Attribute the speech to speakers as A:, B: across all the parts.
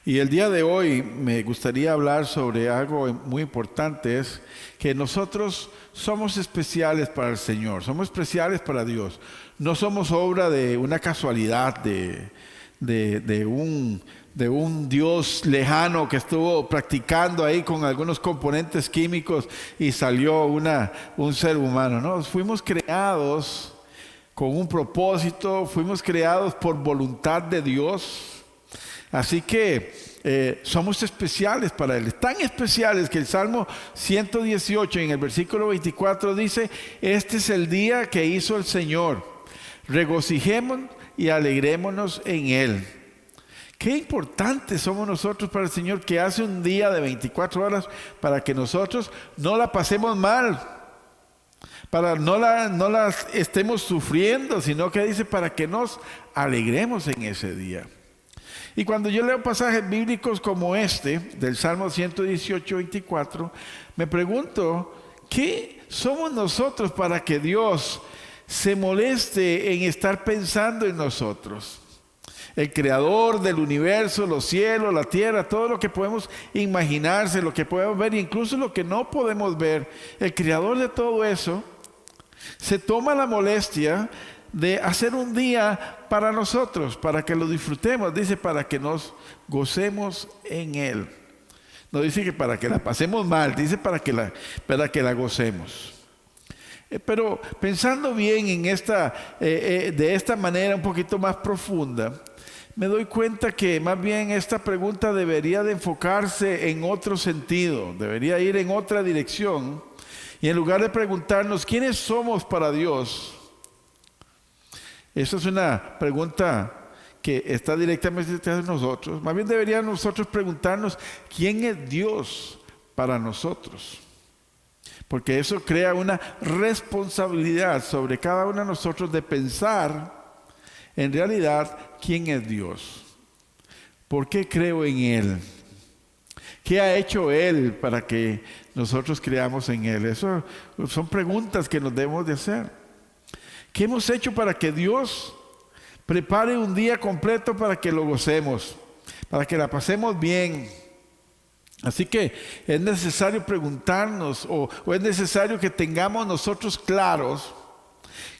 A: Y el día de hoy me gustaría hablar sobre algo muy importante, es que nosotros somos especiales para el Señor, somos especiales para Dios. No somos obra de una casualidad, de un Dios lejano que estuvo practicando ahí con algunos componentes químicos y salió un ser humano. No, fuimos creados con un propósito, fuimos creados por voluntad de Dios. Así que somos especiales para Él, tan especiales que el Salmo 118 en el versículo 24 dice: este es el día que hizo el Señor, regocijémonos y alegrémonos en Él. Qué importantes somos nosotros para el Señor, que hace un día de 24 horas para que nosotros no la pasemos mal, para no la estemos sufriendo, sino que dice para que nos alegremos en ese día. Y cuando yo leo pasajes bíblicos como este, del Salmo 118, 24, me pregunto, ¿qué somos nosotros para que Dios se moleste en estar pensando en nosotros? El creador del universo, los cielos, la tierra, todo lo que podemos imaginarse, lo que podemos ver, incluso lo que no podemos ver, el creador de todo eso, se toma la molestia de hacer un día para nosotros, para que lo disfrutemos. Dice para que nos gocemos en Él. No dice que para que la pasemos mal, dice para que la gocemos. Pero pensando bien en de esta manera un poquito más profunda, me doy cuenta que más bien esta pregunta debería de enfocarse en otro sentido, debería ir en otra dirección. Y en lugar de preguntarnos quiénes somos para Dios, esa es una pregunta que está directamente detrás de nosotros. Más bien deberíamos nosotros preguntarnos quién es Dios para nosotros. Porque eso crea una responsabilidad sobre cada uno de nosotros de pensar en realidad quién es Dios. ¿Por qué creo en Él? ¿Qué ha hecho Él para que nosotros creamos en Él? Eso son preguntas que nos debemos de hacer. ¿Qué hemos hecho para que Dios prepare un día completo para que lo gocemos, para que la pasemos bien? Así que es necesario preguntarnos o es necesario que tengamos nosotros claros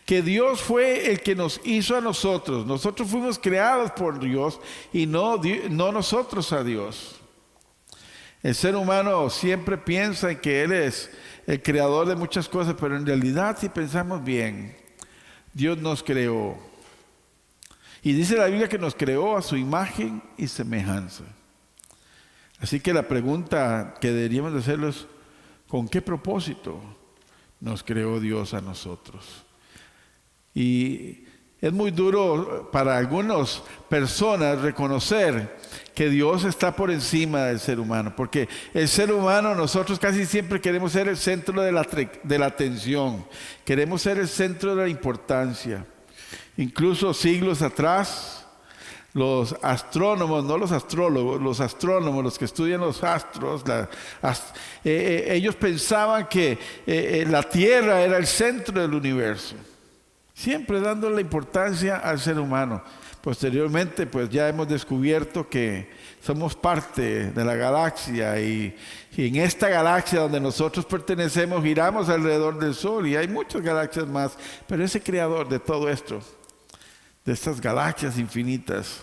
A: que Dios fue el que nos hizo a nosotros. Nosotros fuimos creados por Dios y no nosotros a Dios. El ser humano siempre piensa en que Él es el creador de muchas cosas, pero en realidad, si pensamos bien, Dios nos creó. Y dice la Biblia que nos creó a su imagen y semejanza. Así que la pregunta que deberíamos de hacerlo es: ¿con qué propósito nos creó Dios a nosotros? Y es muy duro para algunas personas reconocer que Dios está por encima del ser humano, porque el ser humano, nosotros casi siempre queremos ser el centro de la atención, queremos ser el centro de la importancia. Incluso siglos atrás, los astrónomos, no los astrólogos, los astrónomos, los que estudian los astros, ellos pensaban que la Tierra era el centro del universo, siempre dando la importancia al ser humano. Posteriormente, pues ya hemos descubierto que somos parte de la galaxia y en esta galaxia donde nosotros pertenecemos giramos alrededor del Sol, y hay muchas galaxias más, pero ese creador de todo esto, de estas galaxias infinitas,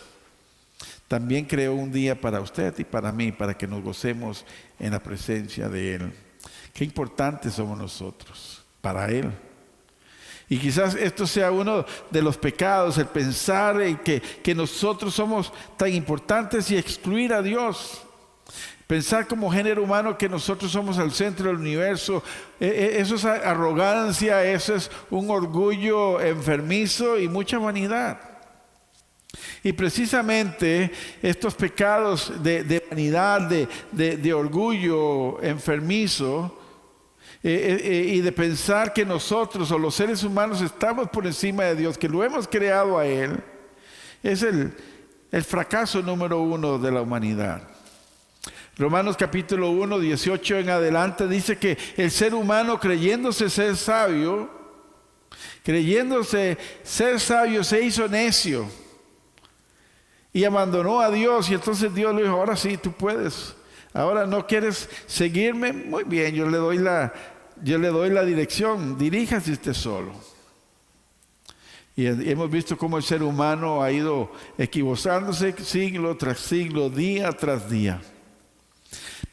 A: también creó un día para usted y para mí, para que nos gocemos en la presencia de Él. Qué importantes somos nosotros para Él. Y quizás esto sea uno de los pecados, el pensar en que nosotros somos tan importantes y excluir a Dios. Pensar como género humano que nosotros somos el centro del universo. Eso es arrogancia, eso es un orgullo enfermizo y mucha vanidad. Y precisamente estos pecados de vanidad, de orgullo enfermizo, y de pensar que nosotros o los seres humanos estamos por encima de Dios, que lo hemos creado a Él, es el fracaso número uno de la humanidad. Romanos capítulo 1, 18 en adelante dice que el ser humano, creyéndose ser sabio, se hizo necio y abandonó a Dios, y entonces Dios le dijo, ahora sí, tú puedes. Ahora no quieres seguirme, muy bien, yo le doy la dirección, diríjase usted solo. Y hemos visto cómo el ser humano ha ido equivocándose siglo tras siglo, día tras día.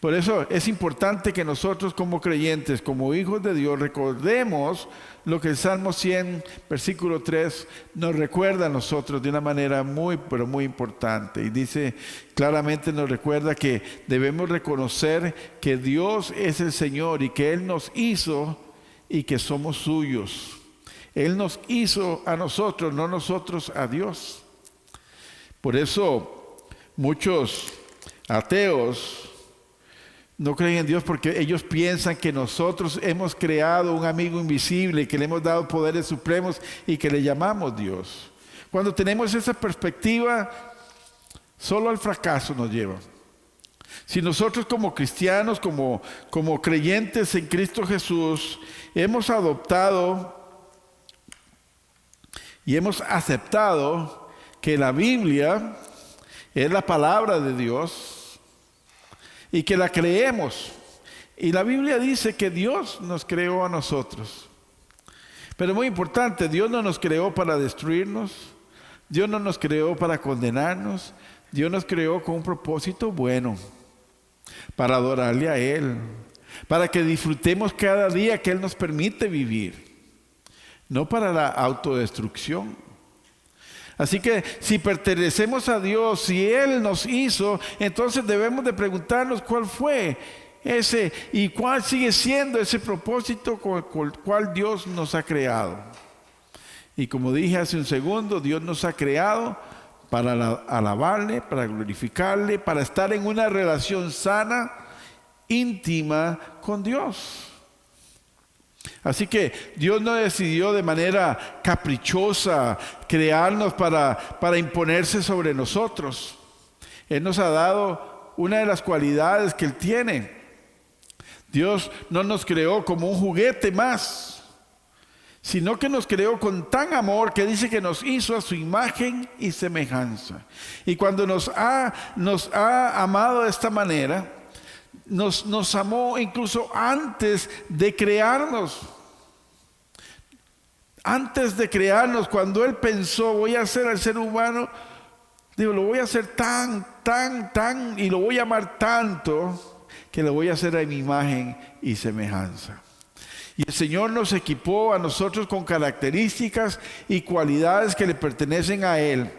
A: Por eso es importante que nosotros como creyentes, como hijos de Dios, recordemos lo que el Salmo 100, versículo 3, nos recuerda a nosotros de una manera muy, pero muy importante. Y dice, claramente nos recuerda que debemos reconocer que Dios es el Señor y que Él nos hizo y que somos suyos. Él nos hizo a nosotros, no nosotros a Dios. Por eso muchos ateos no creen en Dios porque ellos piensan que nosotros hemos creado un amigo invisible, que le hemos dado poderes supremos y que le llamamos Dios. Cuando tenemos esa perspectiva, solo al fracaso nos lleva. Si nosotros como cristianos, como creyentes en Cristo Jesús, hemos adoptado y hemos aceptado que la Biblia es la palabra de Dios, y que la creemos. Y la Biblia dice que Dios nos creó a nosotros. Pero muy importante, Dios no nos creó para destruirnos. Dios no nos creó para condenarnos. Dios nos creó con un propósito bueno, para adorarle a Él, para que disfrutemos cada día que Él nos permite vivir, no para la autodestrucción. Así que si pertenecemos a Dios, si Él nos hizo, entonces debemos de preguntarnos cuál fue ese y cuál sigue siendo ese propósito con el cual Dios nos ha creado. Y como dije hace un segundo, Dios nos ha creado para alabarle, para glorificarle, para estar en una relación sana, íntima con Dios. Así que Dios no decidió de manera caprichosa crearnos para imponerse sobre nosotros. Él nos ha dado una de las cualidades que Él tiene. Dios no nos creó como un juguete más, sino que nos creó con tan amor que dice que nos hizo a su imagen y semejanza. Y cuando nos ha amado de esta manera, nos amó incluso antes de crearnos. Antes de crearnos, cuando Él pensó, voy a hacer al ser humano, lo voy a hacer tan, y lo voy a amar tanto, que lo voy a hacer a mi imagen y semejanza. Y el Señor nos equipó a nosotros con características y cualidades que le pertenecen a Él,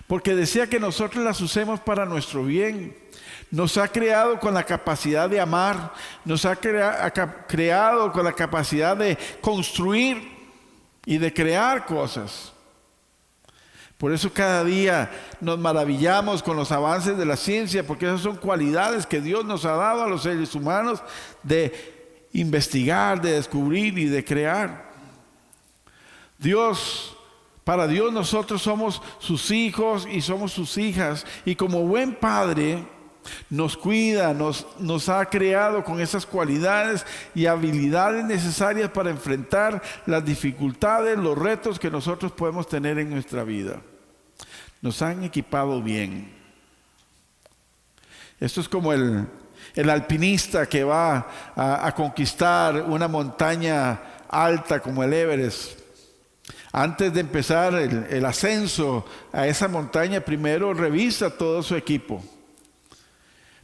A: porque desea que nosotros las usemos para nuestro bien. Nos ha creado con la capacidad de amar, nos ha creado con la capacidad de construir y de crear cosas. Por eso cada día nos maravillamos con los avances de la ciencia, porque esas son cualidades que Dios nos ha dado a los seres humanos de investigar, de descubrir y de crear. Para Dios nosotros somos sus hijos y somos sus hijas, y como buen padre nos cuida, nos ha creado con esas cualidades y habilidades necesarias para enfrentar las dificultades, los retos que nosotros podemos tener en nuestra vida. Nos han equipado bien. Esto es como el alpinista que va a conquistar una montaña alta como el Everest. Antes de empezar el ascenso a esa montaña, primero revisa todo su equipo.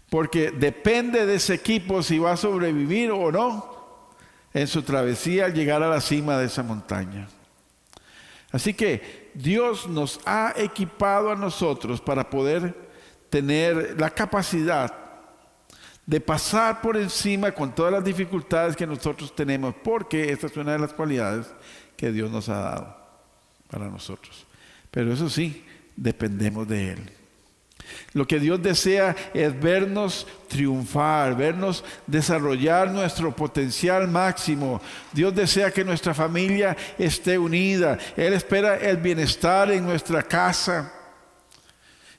A: Porque depende de ese equipo si va a sobrevivir o no en su travesía al llegar a la cima de esa montaña. Así que Dios nos ha equipado a nosotros para poder tener la capacidad de pasar por encima con todas las dificultades que nosotros tenemos, porque esta es una de las cualidades que Dios nos ha dado para nosotros. Pero eso sí, dependemos de Él. Lo que Dios desea es vernos triunfar, vernos desarrollar nuestro potencial máximo. Dios desea que nuestra familia esté unida. Él espera el bienestar en nuestra casa.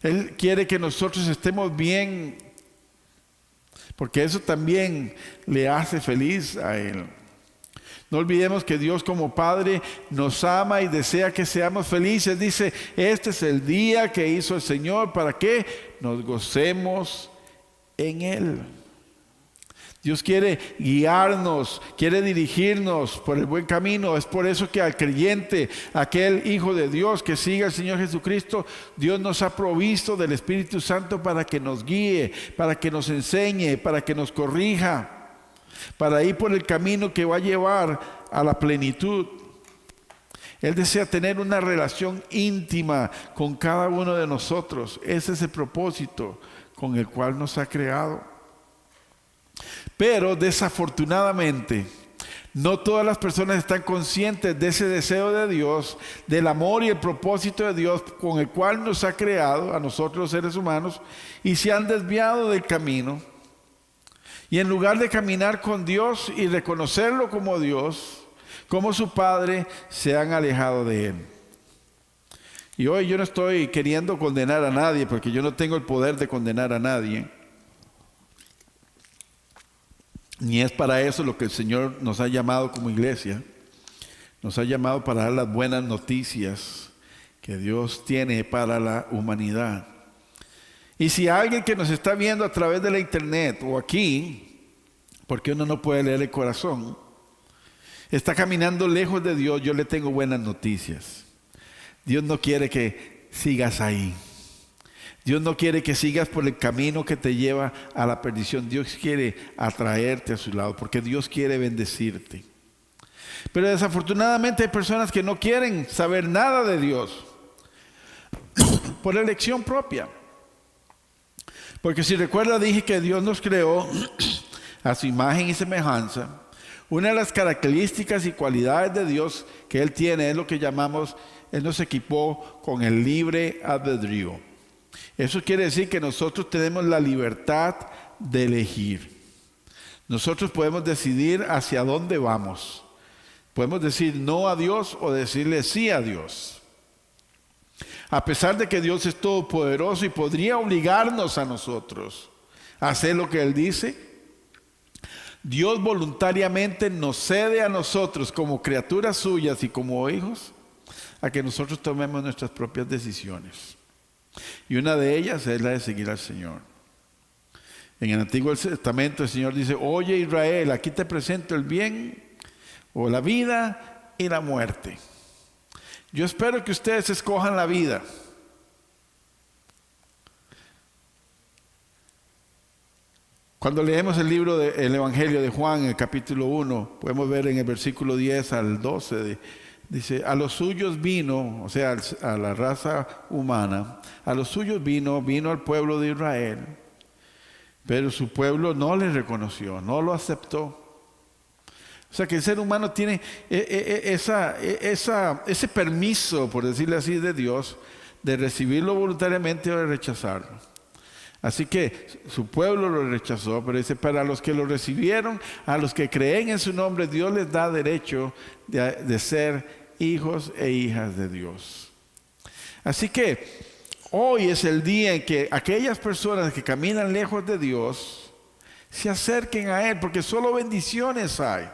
A: Él quiere que nosotros estemos bien, porque eso también le hace feliz a Él. No olvidemos que Dios como Padre nos ama y desea que seamos felices. Dice, este es el día que hizo el Señor para que nos gocemos en Él. Dios quiere guiarnos, quiere dirigirnos por el buen camino. Es por eso que al creyente, aquel Hijo de Dios que sigue al Señor Jesucristo, Dios nos ha provisto del Espíritu Santo para que nos guíe, para que nos enseñe, para que nos corrija, para ir por el camino que va a llevar a la plenitud. Él desea tener una relación íntima con cada uno de nosotros. Ese es el propósito con el cual nos ha creado. Pero desafortunadamente, no todas las personas están conscientes de ese deseo de Dios, del amor y el propósito de Dios con el cual nos ha creado a nosotros los seres humanos, y se han desviado del camino. Y en lugar de caminar con Dios y reconocerlo como Dios, como su Padre, se han alejado de Él. Y hoy yo no estoy queriendo condenar a nadie, porque yo no tengo el poder de condenar a nadie. Ni es para eso lo que el Señor nos ha llamado como iglesia. Nos ha llamado para dar las buenas noticias que Dios tiene para la humanidad. Y si alguien que nos está viendo a través de la internet o aquí, porque uno no puede leer el corazón, está caminando lejos de Dios, yo le tengo buenas noticias. Dios no quiere que sigas ahí. Dios no quiere que sigas por el camino que te lleva a la perdición. Dios quiere atraerte a su lado, porque Dios quiere bendecirte. Pero desafortunadamente hay personas que no quieren saber nada de Dios por elección propia. Porque si recuerda, dije que Dios nos creó a su imagen y semejanza. Una de las características y cualidades de Dios que Él tiene es lo que llamamos, Él nos equipó con el libre albedrío. Eso quiere decir que nosotros tenemos la libertad de elegir. Nosotros podemos decidir hacia dónde vamos. Podemos decir no a Dios o decirle sí a Dios. A pesar de que Dios es todopoderoso y podría obligarnos a nosotros a hacer lo que Él dice, Dios voluntariamente nos cede a nosotros como criaturas suyas y como hijos a que nosotros tomemos nuestras propias decisiones. Y una de ellas es la de seguir al Señor. En el Antiguo Testamento el Señor dice, oye Israel, aquí te presento el bien o la vida y la muerte. Yo espero que ustedes escojan la vida. Cuando leemos el libro del Evangelio de Juan, en el capítulo 1, podemos ver en el versículo 10 al 12, dice, a los suyos vino, o sea, a la raza humana, a los suyos vino al pueblo de Israel, pero su pueblo no le reconoció, no lo aceptó. O sea que el ser humano tiene ese permiso, por decirle así, de Dios, de recibirlo voluntariamente o de rechazarlo. Así que su pueblo lo rechazó, pero dice, para los que lo recibieron, a los que creen en su nombre, Dios les da derecho de ser hijos e hijas de Dios. Así que hoy es el día en que aquellas personas que caminan lejos de Dios se acerquen a Él, porque solo bendiciones hay.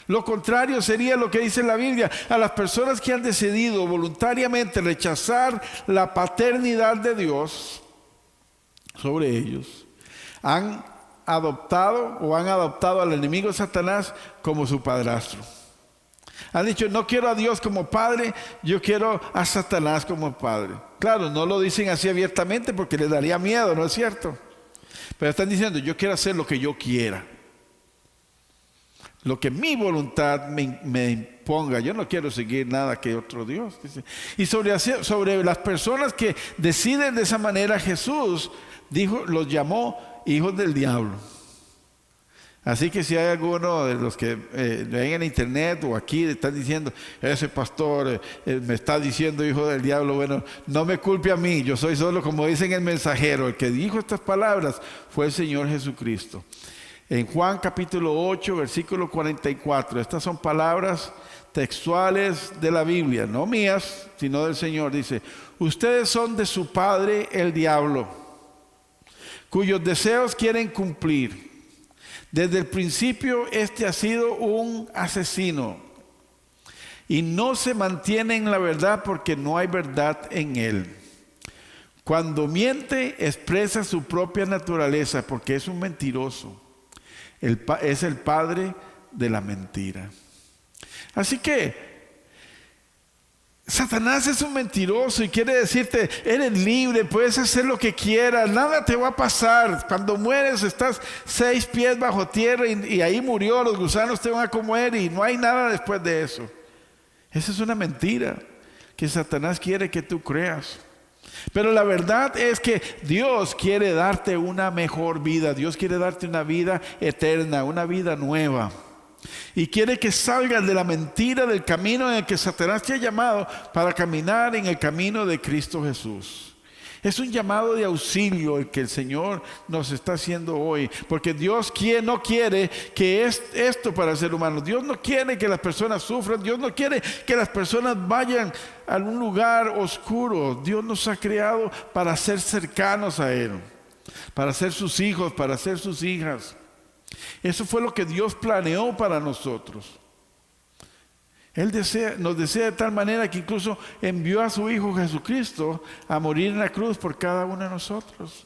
A: Lo contrario sería lo que dice la Biblia: a las personas que han decidido voluntariamente rechazar la paternidad de Dios sobre ellos, han adoptado al enemigo Satanás como su padrastro. Han dicho, no quiero a Dios como padre, yo quiero a Satanás como padre. Claro, no lo dicen así abiertamente porque les daría miedo, ¿no es cierto? Pero están diciendo, yo quiero hacer lo que yo quiera, lo que mi voluntad me imponga. Yo no quiero seguir nada que otro Dios. Dice. Y sobre las personas que deciden de esa manera, Jesús los llamó hijos del diablo. Así que si hay alguno de los que ven en internet o aquí están diciendo, ese pastor me está diciendo hijo del diablo, bueno, no me culpe a mí, yo soy solo, como dicen el mensajero, el que dijo estas palabras fue el Señor Jesucristo. En Juan capítulo 8, versículo 44, estas son palabras textuales de la Biblia, no mías, sino del Señor. Dice, ustedes son de su padre el diablo, cuyos deseos quieren cumplir. Desde el principio ha sido un asesino y no se mantiene en la verdad porque no hay verdad en él. Cuando miente, expresa su propia naturaleza porque es un mentiroso. Es el padre de la mentira. Así que Satanás es un mentiroso y quiere decirte, eres libre, puedes hacer lo que quieras, nada te va a pasar. Cuando mueres estás 6 pies bajo tierra y ahí murió, los gusanos te van a comer y no hay nada después de eso. Esa es una mentira que Satanás quiere que tú creas. Pero la verdad es que Dios quiere darte una mejor vida. Dios quiere darte una vida eterna, una vida nueva. Y quiere que salgas de la mentira del camino en el que Satanás te ha llamado para caminar en el camino de Cristo Jesús. Es un llamado de auxilio el que el Señor nos está haciendo hoy, porque Dios no quiere que esto para el ser humano. Dios no quiere que las personas sufran. Dios no quiere que las personas vayan a un lugar oscuro. Dios nos ha creado para ser cercanos a Él, para ser sus hijos, para ser sus hijas. Eso fue lo que Dios planeó para nosotros. Él nos desea de tal manera que incluso envió a su Hijo Jesucristo a morir en la cruz por cada uno de nosotros.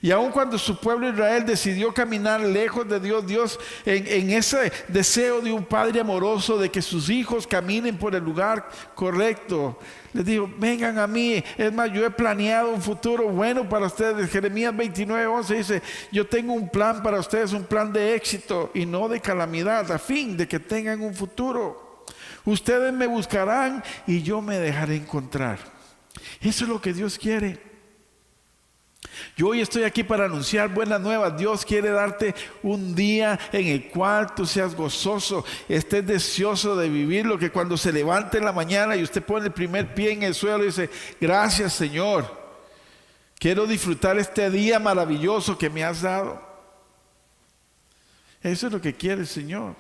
A: Y aun cuando su pueblo Israel decidió caminar lejos de Dios, Dios en ese deseo de un padre amoroso de que sus hijos caminen por el lugar correcto, les dijo, vengan a mí, es más, yo he planeado un futuro bueno para ustedes. Jeremías 29:11 dice, yo tengo un plan para ustedes, un plan de éxito y no de calamidad, a fin de que tengan un futuro. Ustedes me buscarán y yo me dejaré encontrar. Eso es lo que Dios quiere. Yo hoy estoy aquí para anunciar buenas nuevas. Dios quiere darte un día en el cual tú seas gozoso, estés deseoso de vivir lo que cuando se levante en la mañana y usted pone el primer pie en el suelo y dice, gracias Señor, quiero disfrutar este día maravilloso que me has dado. Eso es lo que quiere el Señor.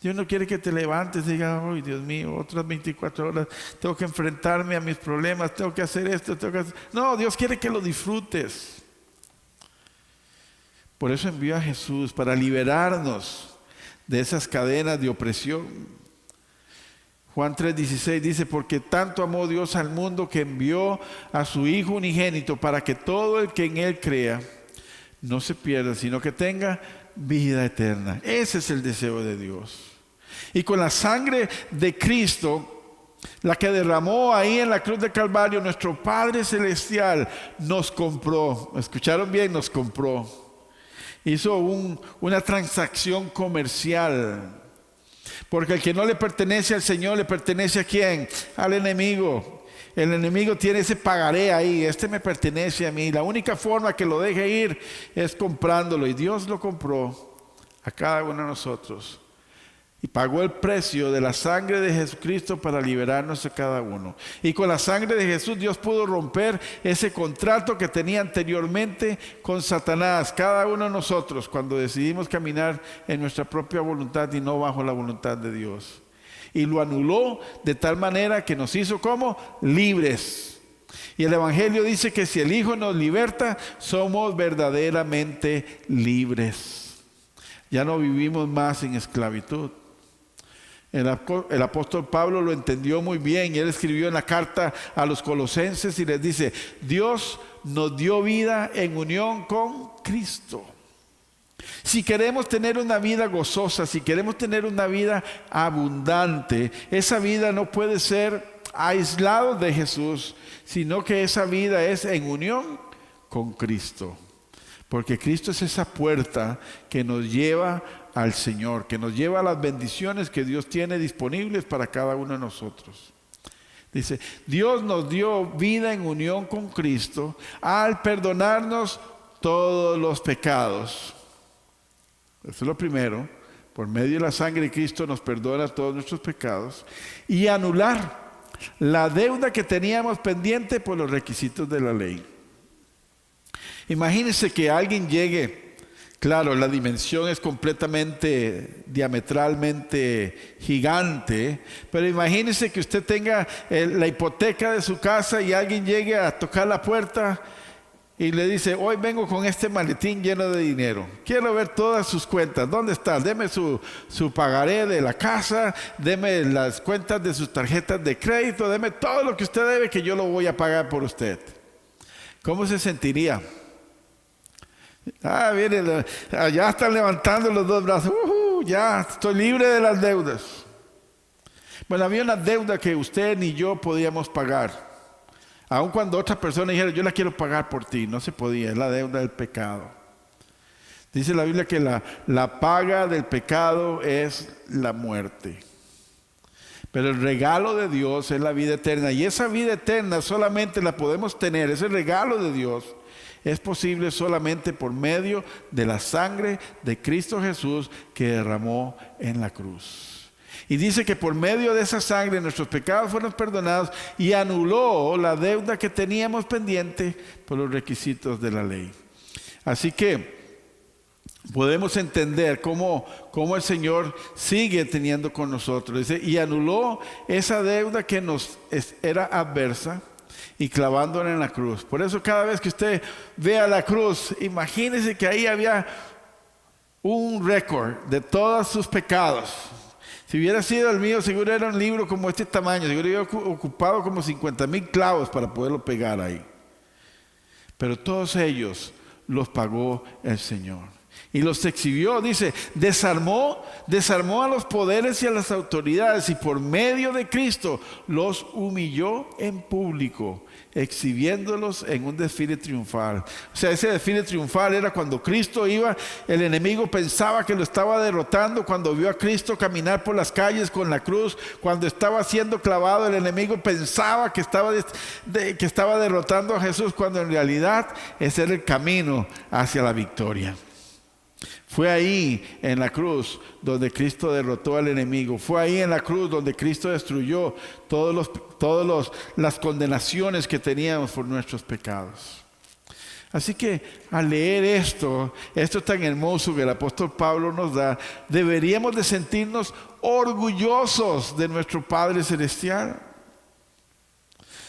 A: Dios no quiere que te levantes y digas, ay Dios mío, otras 24 horas tengo que enfrentarme a mis problemas, tengo que hacer esto, No, Dios quiere que lo disfrutes. Por eso envió a Jesús, para liberarnos de esas cadenas de opresión. Juan 3:16 dice, porque tanto amó Dios al mundo que envió a su Hijo unigénito para que todo el que en Él crea no se pierda, sino que tenga vida eterna. Ese es el deseo de Dios. Y con la sangre de Cristo, la que derramó ahí en la cruz de Calvario, nuestro Padre Celestial nos compró. ¿Escucharon bien? Nos compró. Hizo una transacción comercial. Porque el que no le pertenece al Señor, ¿le pertenece a quién? Al enemigo. El enemigo tiene ese pagaré ahí, este me pertenece a mí. La única forma que lo deje ir es comprándolo. Y Dios lo compró a cada uno de nosotros. Y pagó el precio de la sangre de Jesucristo para liberarnos a cada uno. Y con la sangre de Jesús Dios pudo romper ese contrato que tenía anteriormente con Satanás. Cada uno de nosotros cuando decidimos caminar en nuestra propia voluntad y no bajo la voluntad de Dios. Y lo anuló de tal manera que nos hizo como libres. Y el Evangelio dice que si el Hijo nos liberta, somos verdaderamente libres. Ya no vivimos más en esclavitud. El apóstol Pablo lo entendió muy bien y él escribió en la carta a los Colosenses y les dice, Dios nos dio vida en unión con Cristo. Si queremos tener una vida gozosa, si queremos tener una vida abundante, esa vida no puede ser aislado de Jesús, sino que esa vida es en unión con Cristo. Porque Cristo es esa puerta que nos lleva al Señor, que nos lleva a las bendiciones que Dios tiene disponibles para cada uno de nosotros. Dice, Dios nos dio vida en unión con Cristo al perdonarnos todos los pecados. Eso es lo primero. Por medio de la sangre de Cristo nos perdona todos nuestros pecados y anular la deuda que teníamos pendiente por los requisitos de la ley. Imagínense que alguien llegue, claro, la dimensión es completamente, diametralmente gigante, pero imagínense que usted tenga la hipoteca de su casa y alguien llegue a tocar la puerta y le dice, hoy vengo con este maletín lleno de dinero. Quiero ver todas sus cuentas. ¿Dónde está? Deme su pagaré de la casa, deme las cuentas de sus tarjetas de crédito, deme todo lo que usted debe que yo lo voy a pagar por usted. ¿Cómo se sentiría? Mire, allá están levantando los dos brazos. Ya estoy libre de las deudas. Bueno, había una deuda que usted ni yo podíamos pagar. Aun cuando otra persona dijera, yo la quiero pagar por ti, no se podía, es la deuda del pecado. Dice la Biblia que la paga del pecado es la muerte. Pero el regalo de Dios es la vida eterna. Y esa vida eterna solamente la podemos tener, ese regalo de Dios es posible solamente por medio de la sangre de Cristo Jesús que derramó en la cruz. Y dice que por medio de esa sangre nuestros pecados fueron perdonados y anuló la deuda que teníamos pendiente por los requisitos de la ley. Así que podemos entender cómo el Señor sigue teniendo con nosotros. Dice, y anuló esa deuda que nos era adversa y clavándola en la cruz. Por eso cada vez que usted vea la cruz, imagínese que ahí había un récord de todos sus pecados. Si hubiera sido el mío, seguro era un libro como este tamaño, seguro hubiera ocupado como 50,000 clavos para poderlo pegar ahí. Pero todos ellos los pagó el Señor. Y los exhibió, dice, desarmó a los poderes y a las autoridades y por medio de Cristo los humilló en público, exhibiéndolos en un desfile triunfal. O sea, ese desfile triunfal era cuando Cristo iba, el enemigo pensaba que lo estaba derrotando, cuando vio a Cristo caminar por las calles con la cruz, cuando estaba siendo clavado, el enemigo pensaba que estaba derrotando a Jesús, cuando en realidad ese era el camino hacia la victoria. Fue ahí en la cruz donde Cristo derrotó al enemigo. Fue ahí en la cruz donde Cristo destruyó todas las condenaciones que teníamos por nuestros pecados. Así que al leer esto tan hermoso que el apóstol Pablo nos da, deberíamos de sentirnos orgullosos de nuestro Padre Celestial.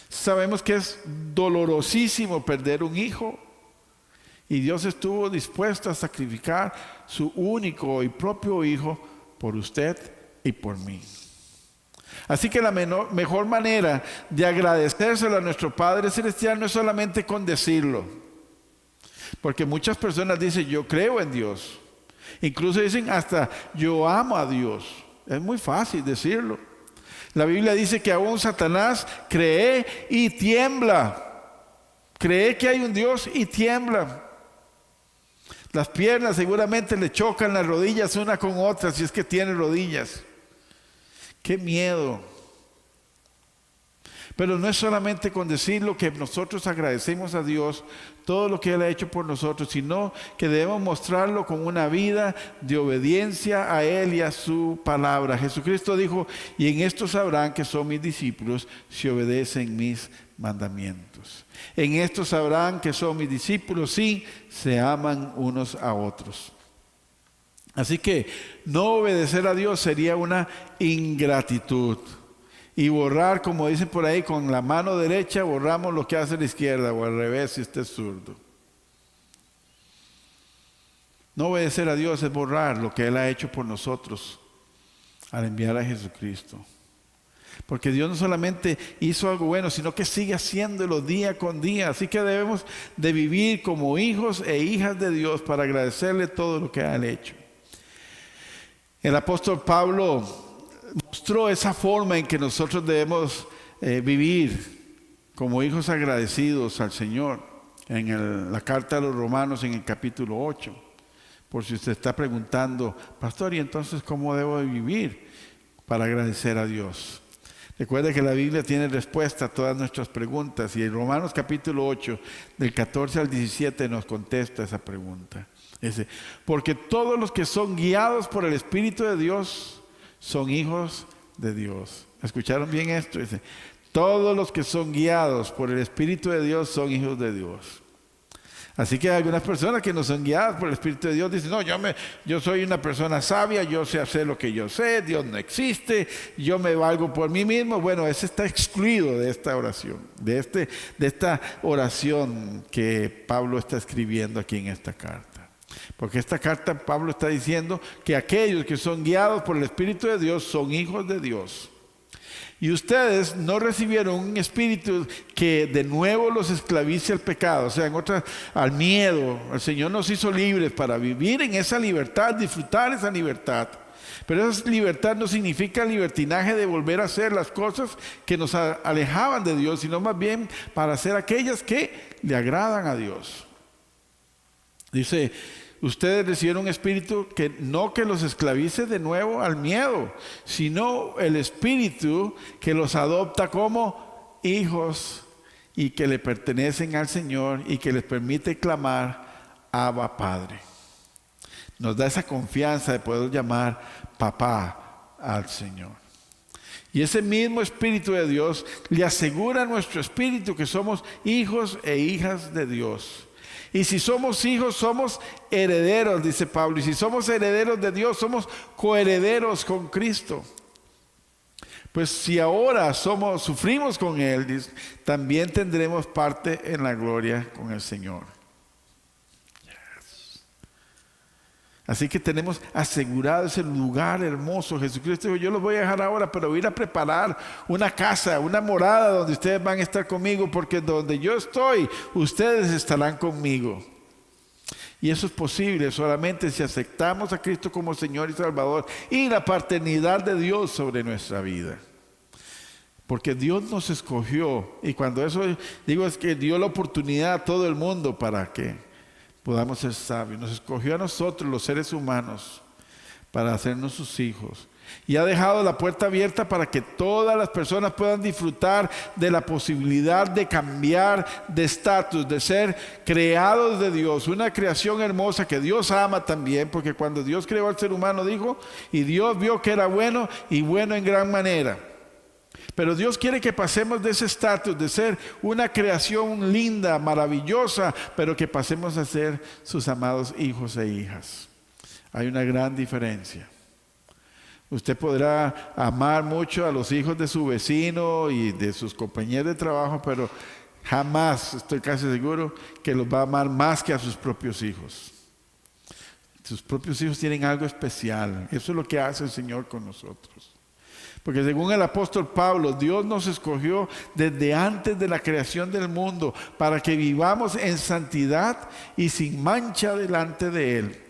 A: Sabemos que es dolorosísimo perder un hijo. Y Dios estuvo dispuesto a sacrificar su único y propio hijo por usted y por mí. Así que la mejor manera de agradecérselo a nuestro Padre Celestial no es solamente con decirlo. Porque muchas personas dicen, yo creo en Dios. Incluso dicen hasta, yo amo a Dios. Es muy fácil decirlo. La Biblia dice que aún Satanás cree y tiembla. Cree que hay un Dios y tiembla. Las piernas seguramente le chocan las rodillas una con otra, si es que tiene rodillas. ¡Qué miedo! Pero no es solamente con decirlo que nosotros agradecemos a Dios todo lo que Él ha hecho por nosotros, sino que debemos mostrarlo con una vida de obediencia a Él y a su palabra. Jesucristo dijo, y en esto sabrán que son mis discípulos si obedecen mis mandamientos. En esto sabrán que son mis discípulos si se aman unos a otros. Así que no obedecer a Dios sería una ingratitud. Y borrar, como dicen por ahí, con la mano derecha borramos lo que hace la izquierda, o al revés si usted es zurdo. No obedecer a Dios es borrar lo que Él ha hecho por nosotros al enviar a Jesucristo. Porque Dios no solamente hizo algo bueno, sino que sigue haciéndolo día con día. Así que debemos de vivir como hijos e hijas de Dios para agradecerle todo lo que han hecho. El apóstol Pablo mostró esa forma en que nosotros debemos vivir como hijos agradecidos al Señor en la carta a los Romanos en el capítulo 8. Por si usted está preguntando, pastor, ¿y entonces cómo debo de vivir para agradecer a Dios? Recuerde que la Biblia tiene respuesta a todas nuestras preguntas y en Romanos capítulo 8 del 14 al 17 nos contesta esa pregunta. Dice, porque todos los que son guiados por el Espíritu de Dios son hijos de Dios. ¿Escucharon bien esto? Dice, todos los que son guiados por el Espíritu de Dios son hijos de Dios. Así que hay algunas personas que no son guiadas por el Espíritu de Dios, dicen, no, yo soy una persona sabia, yo sé hacer lo que yo sé, Dios no existe, yo me valgo por mí mismo. Bueno, ese está excluido de esta oración, de esta oración que Pablo está escribiendo aquí en esta carta. Porque esta carta Pablo está diciendo que aquellos que son guiados por el Espíritu de Dios son hijos de Dios. Y ustedes no recibieron un espíritu que de nuevo los esclavice al pecado, o sea, al miedo. El Señor nos hizo libres para vivir en esa libertad, disfrutar esa libertad. Pero esa libertad no significa libertinaje de volver a hacer las cosas que nos alejaban de Dios, sino más bien para hacer aquellas que le agradan a Dios. Dice, ustedes recibieron un espíritu que no que los esclavice de nuevo al miedo, sino el espíritu que los adopta como hijos y que le pertenecen al Señor y que les permite clamar Abba Padre. Nos da esa confianza de poder llamar papá al Señor. Y ese mismo Espíritu de Dios le asegura a nuestro espíritu que somos hijos e hijas de Dios. Y si somos hijos, somos herederos, dice Pablo. Y si somos herederos de Dios, somos coherederos con Cristo. Pues si ahora sufrimos con Él, también tendremos parte en la gloria con el Señor. Así que tenemos asegurado ese lugar hermoso. Jesucristo dijo, yo los voy a dejar ahora, pero voy a ir a preparar una casa, una morada donde ustedes van a estar conmigo, porque donde yo estoy, ustedes estarán conmigo. Y eso es posible solamente si aceptamos a Cristo como Señor y Salvador y la paternidad de Dios sobre nuestra vida. Porque Dios nos escogió, y cuando eso digo es que dio la oportunidad a todo el mundo para que podamos ser sabios. Nos escogió a nosotros, los seres humanos, para hacernos sus hijos. Y ha dejado la puerta abierta para que todas las personas puedan disfrutar de la posibilidad de cambiar de estatus, de ser creados de Dios. Una creación hermosa que Dios ama también, porque cuando Dios creó al ser humano dijo, y Dios vio que era bueno y bueno en gran manera. Pero Dios quiere que pasemos de ese estatus, de ser una creación linda, maravillosa, pero que pasemos a ser sus amados hijos e hijas. Hay una gran diferencia. Usted podrá amar mucho a los hijos de su vecino y de sus compañeros de trabajo, pero jamás, estoy casi seguro, que los va a amar más que a sus propios hijos. Sus propios hijos tienen algo especial. Eso es lo que hace el Señor con nosotros. Porque según el apóstol Pablo, Dios nos escogió desde antes de la creación del mundo para que vivamos en santidad y sin mancha delante de Él.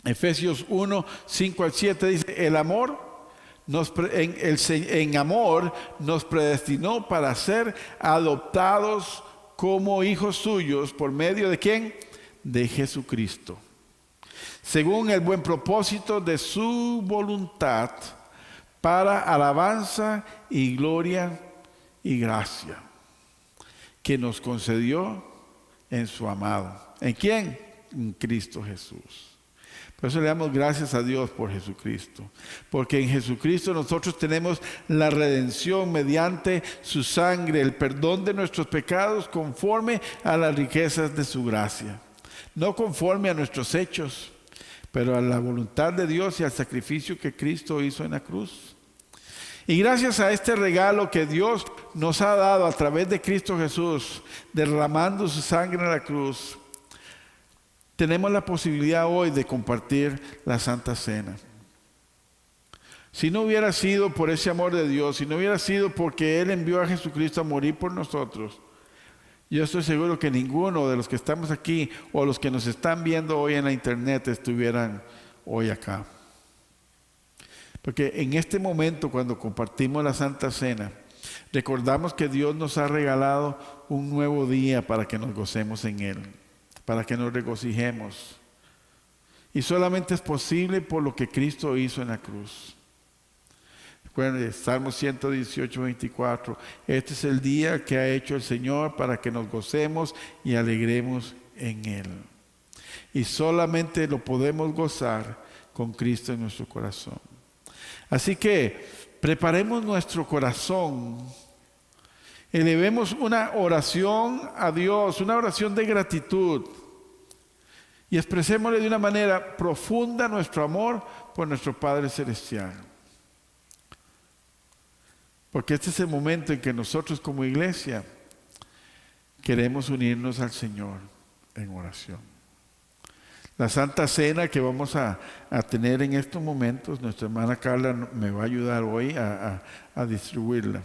A: Efesios 1, 5 al 7 dice, en amor nos predestinó para ser adoptados como hijos suyos por medio de ¿quién? De Jesucristo. Según el buen propósito de su voluntad, para alabanza y gloria y gracia que nos concedió en su amado. ¿En quién? En Cristo Jesús. Por eso le damos gracias a Dios por Jesucristo, porque en Jesucristo nosotros tenemos la redención mediante su sangre, el perdón de nuestros pecados conforme a las riquezas de su gracia, no conforme a nuestros hechos, pero a la voluntad de Dios y al sacrificio que Cristo hizo en la cruz. Y gracias a este regalo que Dios nos ha dado a través de Cristo Jesús, derramando su sangre en la cruz, tenemos la posibilidad hoy de compartir la Santa Cena. Si no hubiera sido por ese amor de Dios, si no hubiera sido porque Él envió a Jesucristo a morir por nosotros, yo estoy seguro que ninguno de los que estamos aquí o los que nos están viendo hoy en la internet estuvieran hoy acá. Porque en este momento, cuando compartimos la Santa Cena, recordamos que Dios nos ha regalado un nuevo día para que nos gocemos en Él, para que nos regocijemos. Y solamente es posible por lo que Cristo hizo en la cruz. Recuerden, Salmo 118, 24. Este es el día que ha hecho el Señor para que nos gocemos y alegremos en Él. Y solamente lo podemos gozar con Cristo en nuestro corazón. Así que preparemos nuestro corazón Elevemos una oración a Dios, una oración de gratitud. Y expresémosle de una manera profunda nuestro amor por nuestro Padre Celestial. Porque este es el momento en que nosotros como iglesia queremos unirnos al Señor en oración. La Santa Cena que vamos a tener en estos momentos, nuestra hermana Carla me va a ayudar hoy a distribuirla.